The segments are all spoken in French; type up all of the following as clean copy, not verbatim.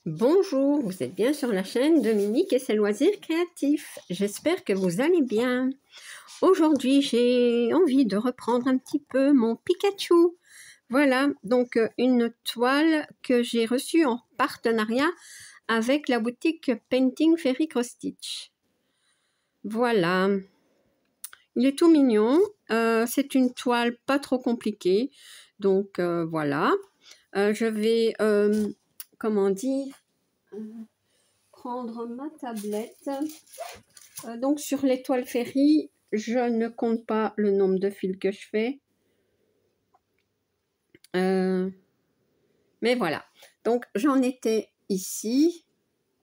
Bonjour, vous êtes bien sur la chaîne Dominique et ses loisirs créatifs. J'espère que vous allez bien. Aujourd'hui, j'ai envie de reprendre un petit peu mon Pikachu. Voilà, donc une toile que j'ai reçue en partenariat avec la boutique Painting Fairy Cross Stitch. Voilà, il est tout mignon. C'est une toile pas trop compliquée. Donc voilà, je vais, comment dire, prendre ma tablette. Donc sur l'étoile Fairy, je ne compte pas le nombre de fils que je fais. Mais voilà. Donc j'en étais ici.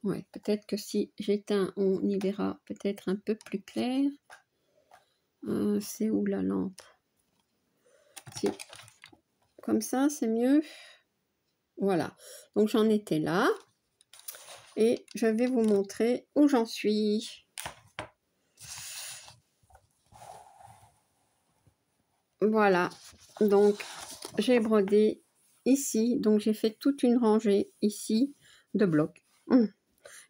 Ouais, peut-être que si j'éteins, on y verra peut-être un peu plus clair. C'est où la lampe? Si. Comme ça, c'est mieux. Voilà. Donc j'en étais là. Et je vais vous montrer où j'en suis. Voilà. Donc j'ai brodé ici. Donc j'ai fait toute une rangée ici de blocs.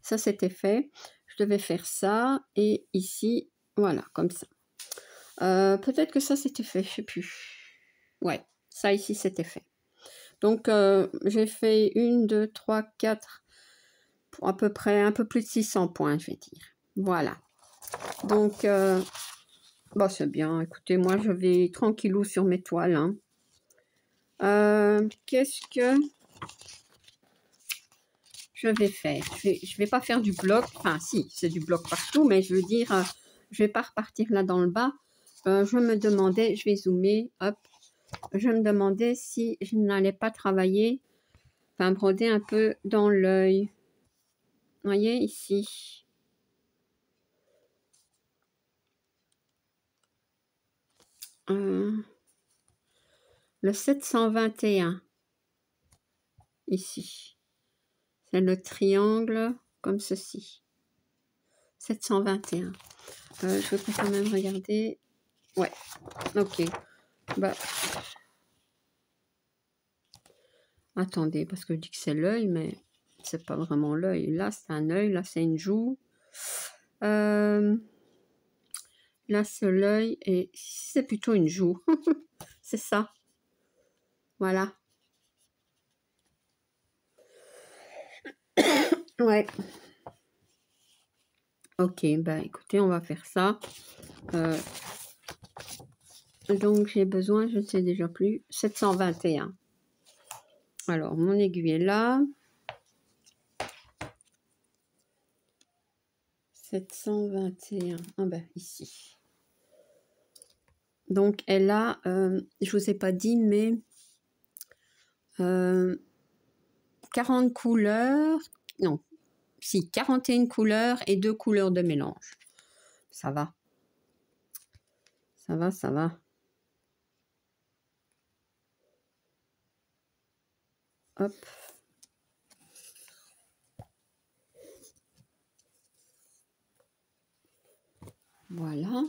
Ça c'était fait. Je devais faire ça. Et ici, voilà, comme ça. Peut-être que ça c'était fait, je sais plus. Ouais, ça ici c'était fait. Donc j'ai fait 1, 2, 3, 4, pour à peu près un peu plus de 600 points, je vais dire. Voilà. Donc, bah, c'est bien. Écoutez, moi je vais tranquillou sur mes toiles. Hein. Qu'est-ce que je vais faire? Je vais pas faire du bloc. Enfin, si, c'est du bloc partout, mais je veux dire, je vais pas repartir là dans le bas. Je me demandais, je vais zoomer, hop. Je me demandais si je n'allais pas travailler, enfin broder un peu dans l'œil. Vous voyez ici. Le 721 ici. C'est le triangle comme ceci. 721. Je voudrais quand même regarder. Ouais, ok. Bah, attendez, parce que je dis que c'est l'œil, mais c'est pas vraiment l'œil. Là, c'est un œil, là, c'est une joue. Là, c'est l'œil, et c'est plutôt une joue. C'est ça. Voilà. Ouais. Ok, bah écoutez, on va faire ça. Donc, j'ai besoin, je ne sais déjà plus, 721. Alors, mon aiguille est là. 721. Ah ben, ici. Donc, elle a, je vous ai pas dit, mais 40 couleurs. Non, si, 41 couleurs et 2 couleurs de mélange. Ça va. Ça va, ça va. Hop. Voilà.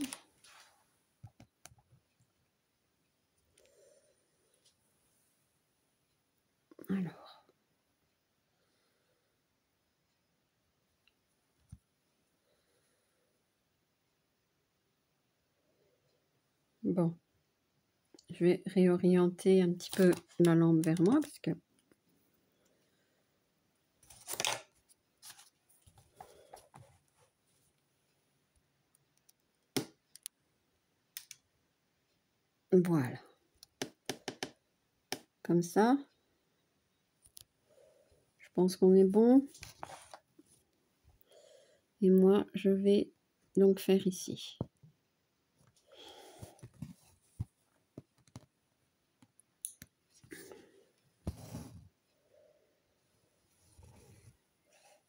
Alors. Bon. Je vais réorienter un petit peu la lampe vers moi parce que voilà. Comme ça. Je pense qu'on est bon. Et moi, je vais donc faire ici.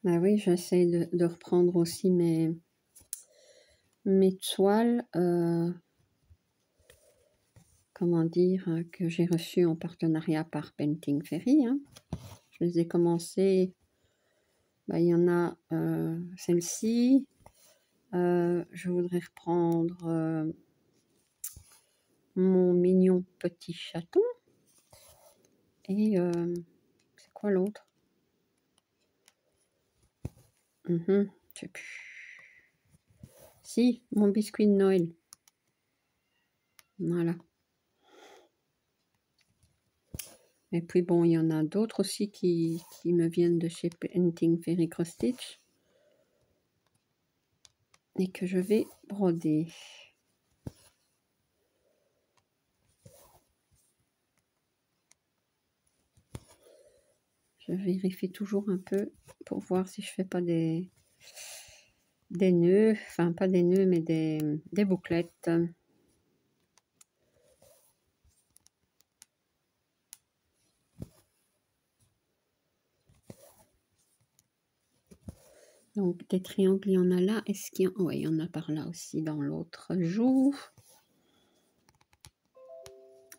Bah oui, j'essaie de reprendre aussi mes toiles, comment dire, que j'ai reçues en partenariat par Painting Fairy. Hein. Je les ai commencées, bah, il y en a celle-ci. Je voudrais reprendre mon mignon petit chaton. Et c'est quoi l'autre? Je sais plus. Si, mon biscuit de Noël. Voilà. Et puis bon, il y en a d'autres aussi qui me viennent de chez Painting Fairy Cross Stitch. Et que je vais broder. Je vérifie toujours un peu pour voir si je fais pas des nœuds, enfin pas des nœuds mais des bouclettes. Donc des triangles, il y en a là. Est-ce qu'il y en a... Oui, il y en a par là aussi dans l'autre jour.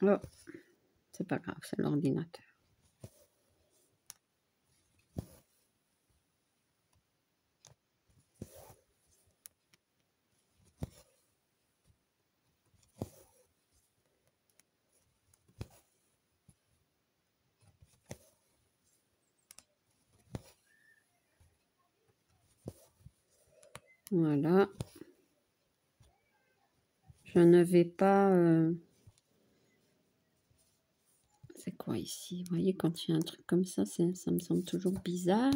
Oh, c'est pas grave, c'est l'ordinateur. Voilà. Je ne vais pas... C'est quoi ici? Vous voyez, quand il y a un truc comme ça me semble toujours bizarre.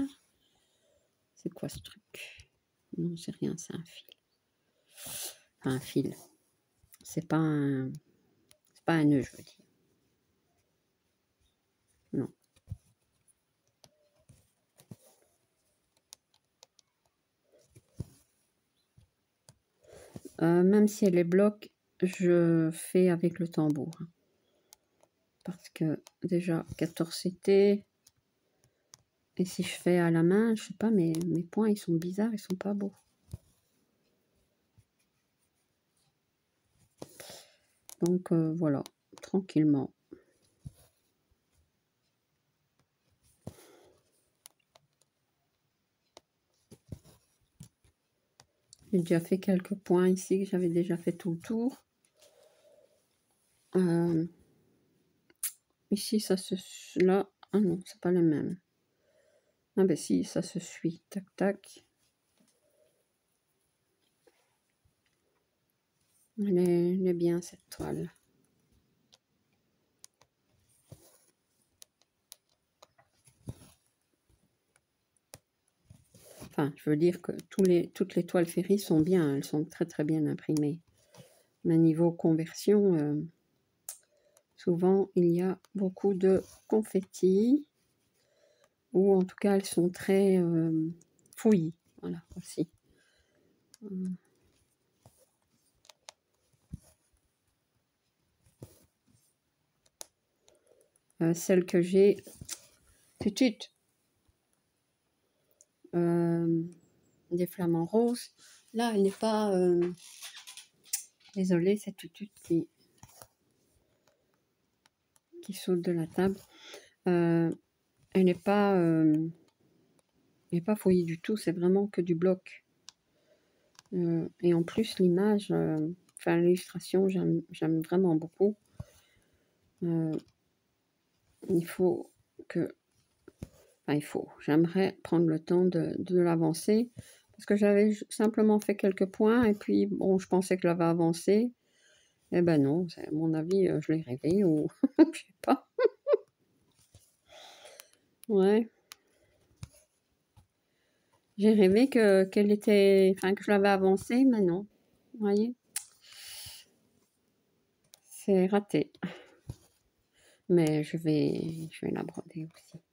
C'est quoi ce truc? Non, c'est rien, c'est un fil. Enfin, un fil. C'est pas un nœud, je veux dire. Non. Même si elle est bloc, je fais avec le tambour. Parce que déjà, 14 CT. Et si je fais à la main, je sais pas, mes points, ils sont bizarres, ils sont pas beaux. Donc voilà, tranquillement. J'ai déjà fait quelques points ici, que j'avais déjà fait tout le tour. Ici, ça se... Là, ah non, c'est pas le même. Ah ben si, ça se suit. Tac, tac. Elle est bien, cette toile. Enfin, je veux dire que toutes les toiles Ferry sont bien. Elles sont très, très bien imprimées. Mais niveau conversion, souvent, il y a beaucoup de confettis. Ou en tout cas, elles sont très fouillies. Voilà, aussi. Celle que j'ai... des flamants roses. Là, elle n'est pas... Désolée, c'est Tutut qui saute de la table. Elle n'est pas fouillie du tout, c'est vraiment que du bloc. Et en plus, l'image, enfin l'illustration, j'aime vraiment beaucoup. Il faut que... Enfin, j'aimerais prendre le temps de l'avancer. Parce que j'avais simplement fait quelques points, et puis, bon, je pensais que j'avais avancé. Eh ben non, à mon avis, je l'ai rêvé, ou je sais pas. Ouais. J'ai rêvé qu'elle était, enfin que je l'avais avancée, mais non. Vous voyez, c'est raté. Mais je vais la broder aussi.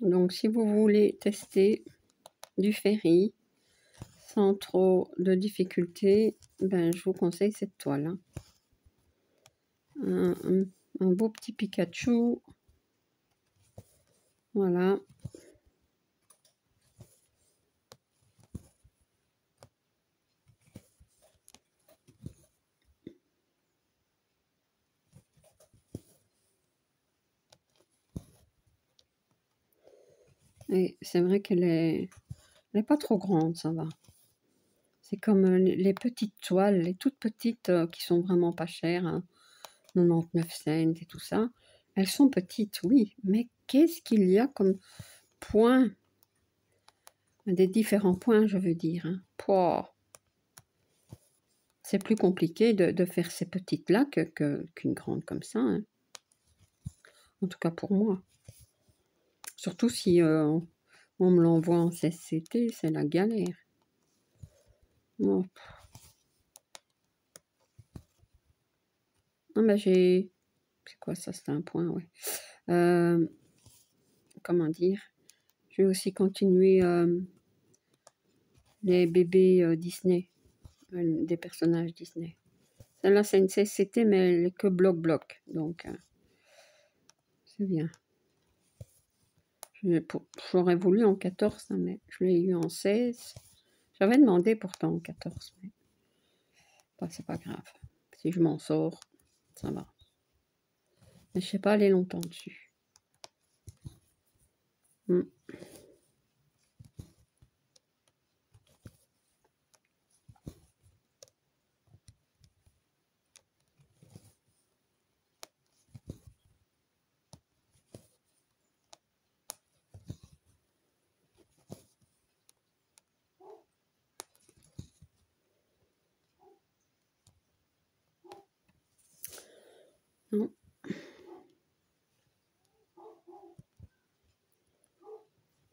Donc, si vous voulez tester du Ferry sans trop de difficultés, ben, je vous conseille cette toile. Hein. Un beau petit Pikachu. Voilà. Et c'est vrai elle est pas trop grande, ça va. C'est comme les petites toiles, les toutes petites qui sont vraiment pas chères, hein, 99 cents et tout ça. Elles sont petites, oui, mais qu'est-ce qu'il y a comme points? Des différents points, je veux dire. Hein. Pouah. C'est plus compliqué de faire ces petites-là qu'une grande comme ça. Hein. En tout cas pour moi. Surtout si on me l'envoie en CCT, c'est la galère. Oh. Ah ben j'ai... C'est quoi ça? C'est un point, ouais. Comment dire? Je vais aussi continuer les bébés Disney. Des personnages Disney. Celle-là, c'est une CCT, mais elle est que bloc-bloc. Donc, c'est bien. J'aurais voulu en 14, hein, mais je l'ai eu en 16. J'avais demandé pourtant en 14, mais bah, c'est pas grave. Si je m'en sors, ça va. Mais je sais pas aller longtemps dessus. Non.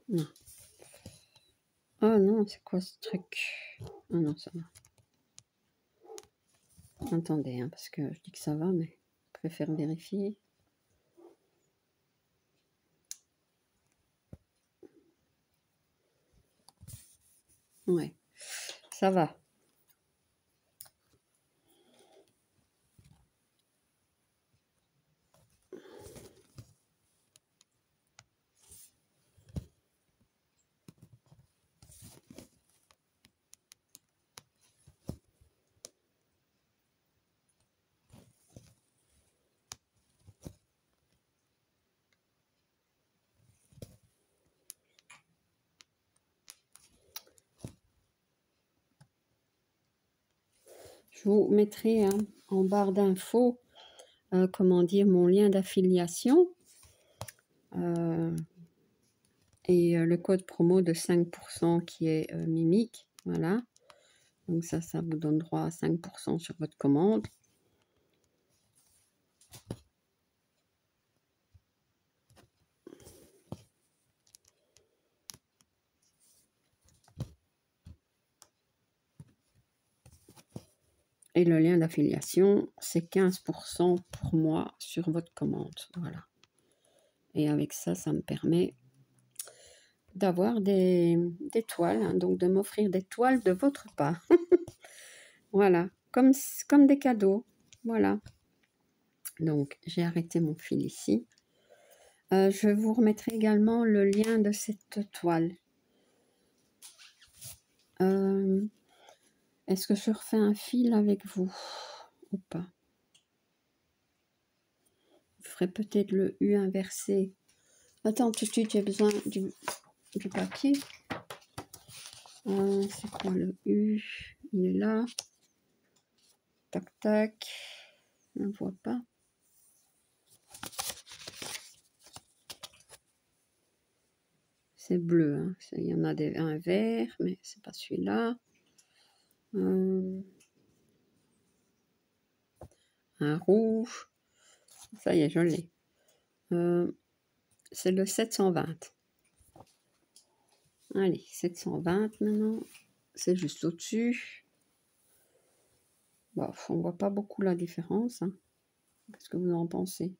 Non. Ah non, c'est quoi ce truc? Ah non, ça va. Attendez, hein, parce que je dis que ça va, mais je préfère vérifier. Ouais, ça va. Je vous mettrai hein, en barre d'infos, comment dire, mon lien d'affiliation et le code promo de 5% qui est Mimic. Voilà. Donc ça vous donne droit à 5% sur votre commande. Et le lien d'affiliation, c'est 15% pour moi sur votre commande. Voilà. Et avec ça, ça me permet d'avoir des toiles, hein, donc de m'offrir des toiles de votre part. Voilà, comme des cadeaux. Voilà. Donc, j'ai arrêté mon fil ici. Je vous remettrai également le lien de cette toile. Est-ce que je refais un fil avec vous ou pas? Je ferai peut-être le U inversé. Attends, tout de suite, j'ai besoin du papier. C'est quoi le U? Il est là. Tac, tac. On ne voit pas. C'est bleu. Hein. Il y en a un vert, mais c'est pas celui-là. Un rouge. Ça y est, je l'ai. C'est le 720. Allez, 720 maintenant. C'est juste au-dessus. Bon, on voit pas beaucoup la différence. Hein. Qu'est-ce que vous en pensez?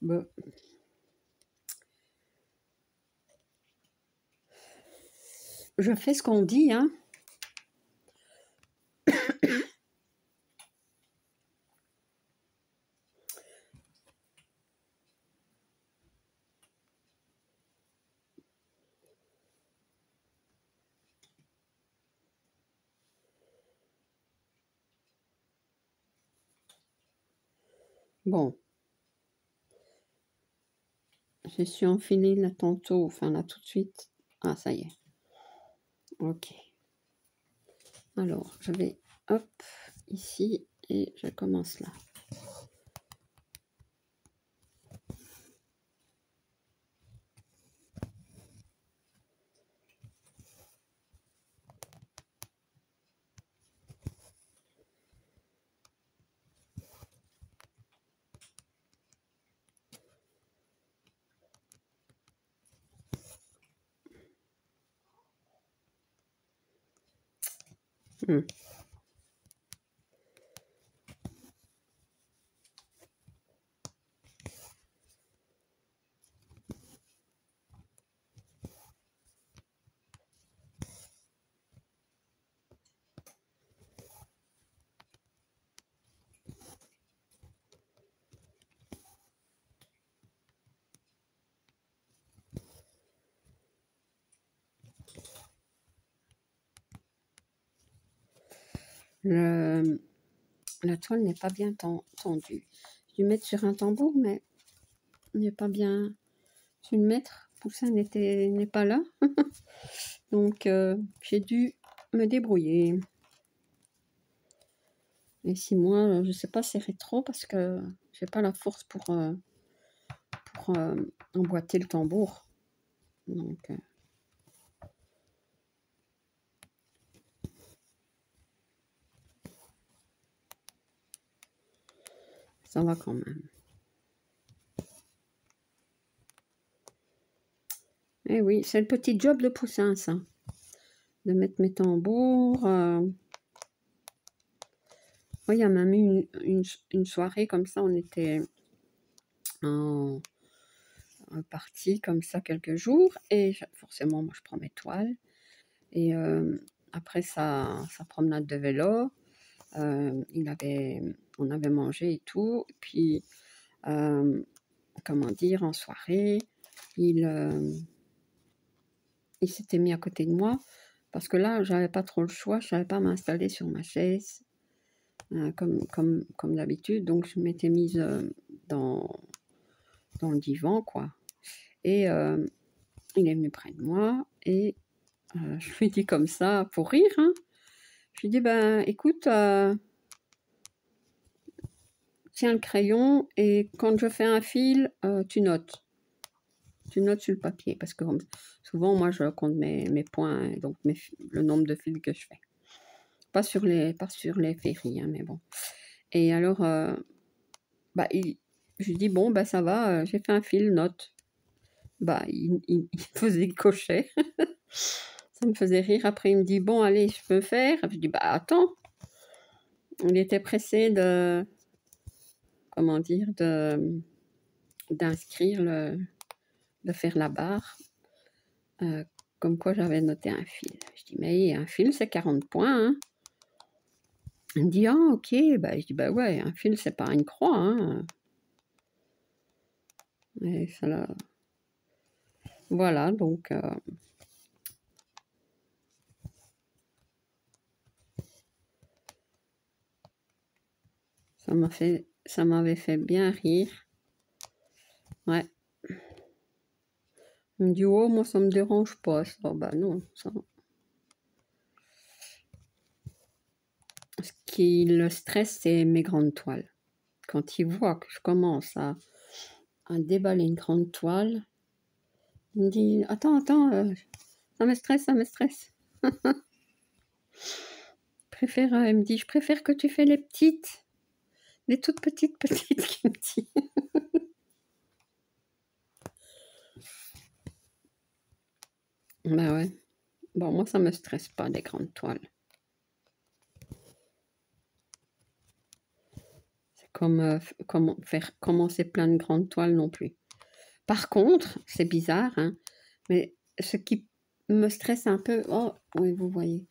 Bon. Je fais ce qu'on dit, hein. Bon. J'ai su enfiler là tantôt, enfin là tout de suite. Ah, ça y est. Ok. Alors, je vais, hop, ici, et je commence là. Hmm. La toile n'est pas bien tendue. Je vais mettre sur un tambour, mais il n'est pas bien su le mettre. Poussin n'est pas là. Donc, j'ai dû me débrouiller. Et si moi, je ne sais pas serrer trop parce que j'ai pas la force pour emboîter le tambour. Donc, ça va quand même. Eh oui, c'est le petit job de Poussin, ça. De mettre mes tambours. Oui, il y a même eu une soirée comme ça, on était en partie comme ça quelques jours. Et forcément, moi, je prends mes toiles. Et après sa promenade de vélo, on avait mangé et tout. Et puis, comment dire, en soirée, il s'était mis à côté de moi parce que là, j'avais pas trop le choix, je savais pas m'installer sur ma chaise comme d'habitude, donc je m'étais mise dans le divan, quoi. Et il est venu près de moi et je lui dis comme ça, pour rire, hein, je lui dis, ben écoute, tiens le crayon et quand je fais un fil, tu notes. Tu notes sur le papier parce que souvent, moi, je compte mes points, donc le nombre de fils que je fais. Pas sur les ferries, hein, mais bon. Et alors, bah, je lui dis, bon, bah, ça va, j'ai fait un fil, note. Bah, il faisait cocher. Ça me faisait rire. Après, il me dit, bon, allez, je peux faire. Je dis, bah, attends. Il était pressé de, comment dire, d'inscrire de faire la barre. Comme quoi j'avais noté un fil. Je dis, mais un fil, c'est 40 points, hein. Il me dit, ah, ok. Bah, je dis, bah ouais, un fil, c'est pas une croix, hein. Et ça, là. Voilà, donc ça m'avait fait bien rire. Ouais. Il me dit, oh, moi, ça me dérange pas. Ça. Bah non, ça. Ce qui le stresse, c'est mes grandes toiles. Quand il voit que je commence à déballer une grande toile, il me dit, attends, ça me stresse, ça me stresse. Il me dit, je préfère que tu fais les petites, les toutes petites, qu'il me dit. Bah ouais. Bon, moi, ça me stresse pas, les grandes toiles. C'est comme faire commencer plein de grandes toiles non plus. Par contre, c'est bizarre, hein, mais ce qui me stresse un peu, oh, oui, vous voyez,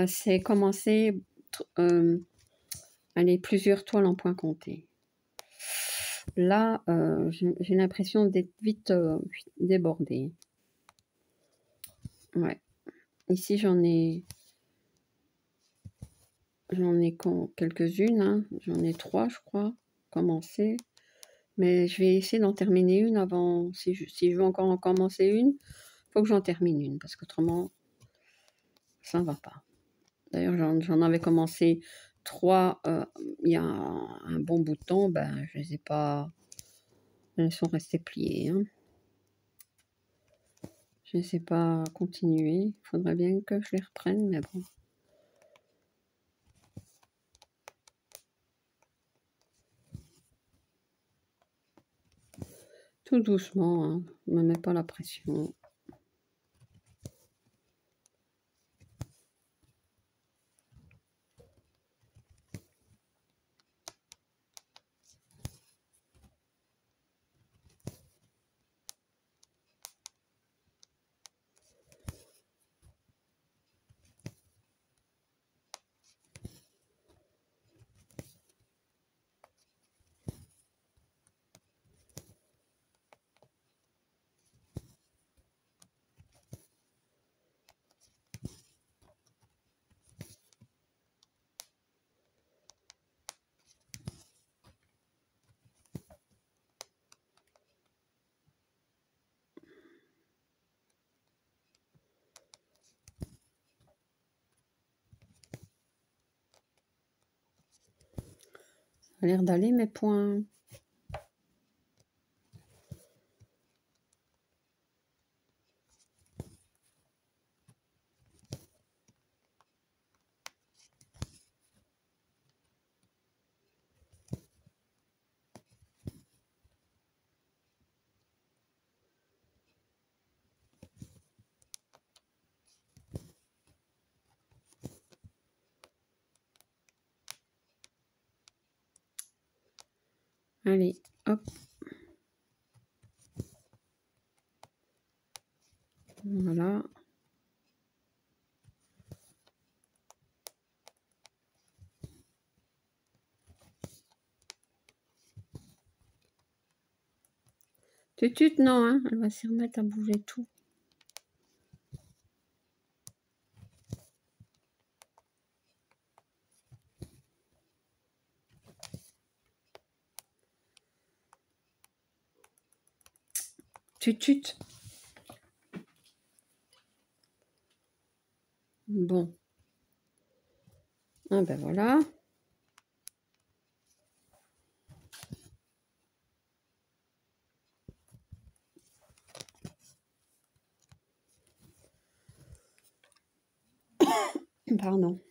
c'est commencer allez, plusieurs toiles en point compté. Là, j'ai l'impression d'être vite débordée. Ouais. Ici, j'en ai quelques-unes, hein. J'en ai 3, je crois, commencé. Mais je vais essayer d'en terminer une avant, si je veux encore en commencer une, faut que j'en termine une, parce qu'autrement, ça ne va pas. D'ailleurs, j'en avais commencé 3 il y a un bon bout de temps, ben je les ai pas, elles sont restées pliées, hein. Je ne sais pas continuer, il faudrait bien que je les reprenne, mais bon. Tout doucement, hein, ne me mets pas la pression. Ça a l'air d'aller mes points. Allez, hop. Voilà. Tutut, non, hein, elle va s'y remettre à bouger tout. Tutut. Bon. Ah ben voilà. Pardon.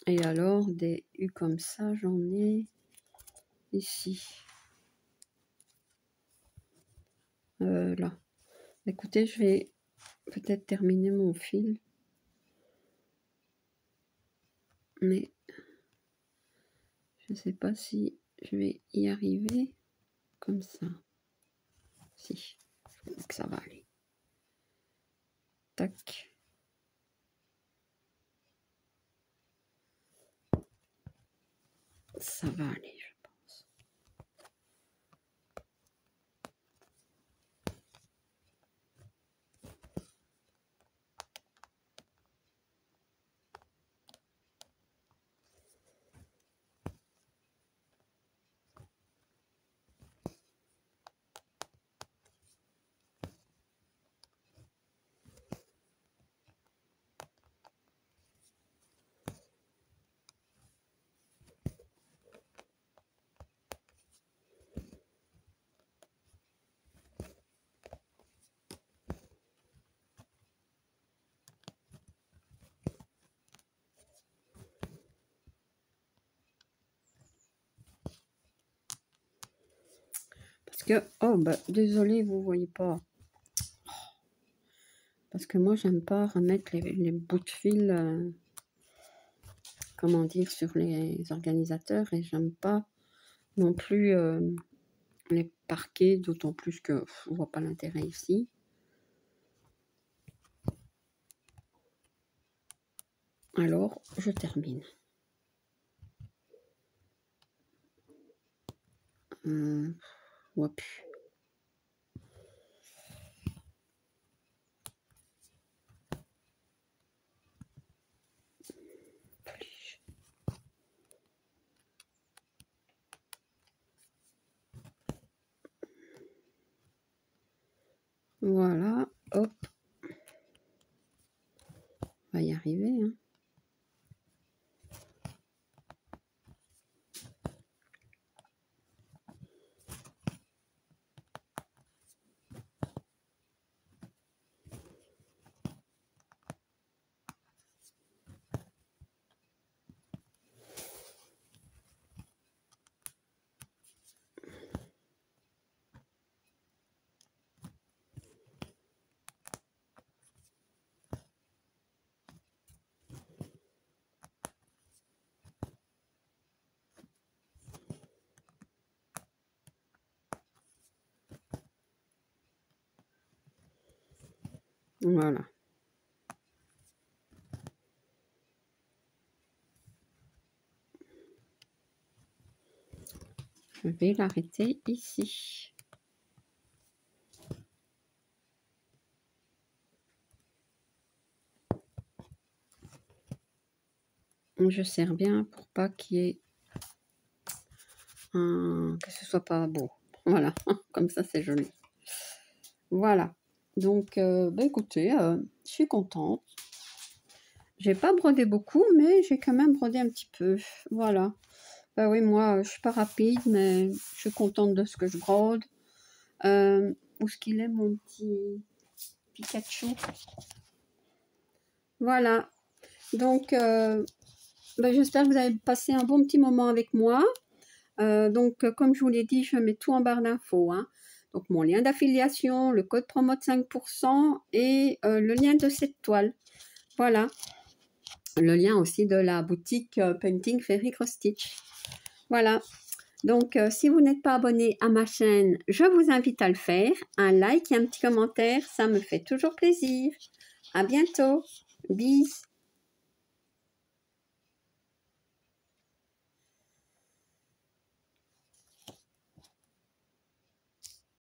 Et alors, des U comme ça, j'en ai ici. Là. Écoutez, je vais peut-être terminer mon fil. Mais je ne sais pas si je vais y arriver comme ça. Si, je pense que ça va aller. Tac. Ça va aller, je pense. Parce que, oh, bah, désolé, vous voyez pas. Parce que moi, j'aime pas remettre les bouts de fil, comment dire, sur les organisateurs. Et j'aime pas non plus les parquets, d'autant plus que je vois pas l'intérêt ici. Alors, je termine. Hop. Voilà, hop. On va y arriver, hein. Voilà. Je vais l'arrêter ici. Je serre bien pour pas qu'il y ait que ce soit pas beau. Voilà, comme ça c'est joli. Voilà. Donc, bah écoutez, je suis contente. J'ai pas brodé beaucoup, mais j'ai quand même brodé un petit peu. Voilà. Bah oui, moi, je suis pas rapide, mais je suis contente de ce que je brode. Où est-ce qu'il est, mon petit Pikachu? Voilà. Donc, bah, j'espère que vous avez passé un bon petit moment avec moi. Donc, comme je vous l'ai dit, je mets tout en barre d'infos, hein. Donc, mon lien d'affiliation, le code promo de 5% et le lien de cette toile. Voilà. Le lien aussi de la boutique Painting Fairy Cross Stitch. Voilà. Donc, si vous n'êtes pas abonné à ma chaîne, je vous invite à le faire. Un like et un petit commentaire, ça me fait toujours plaisir. À bientôt. Bis.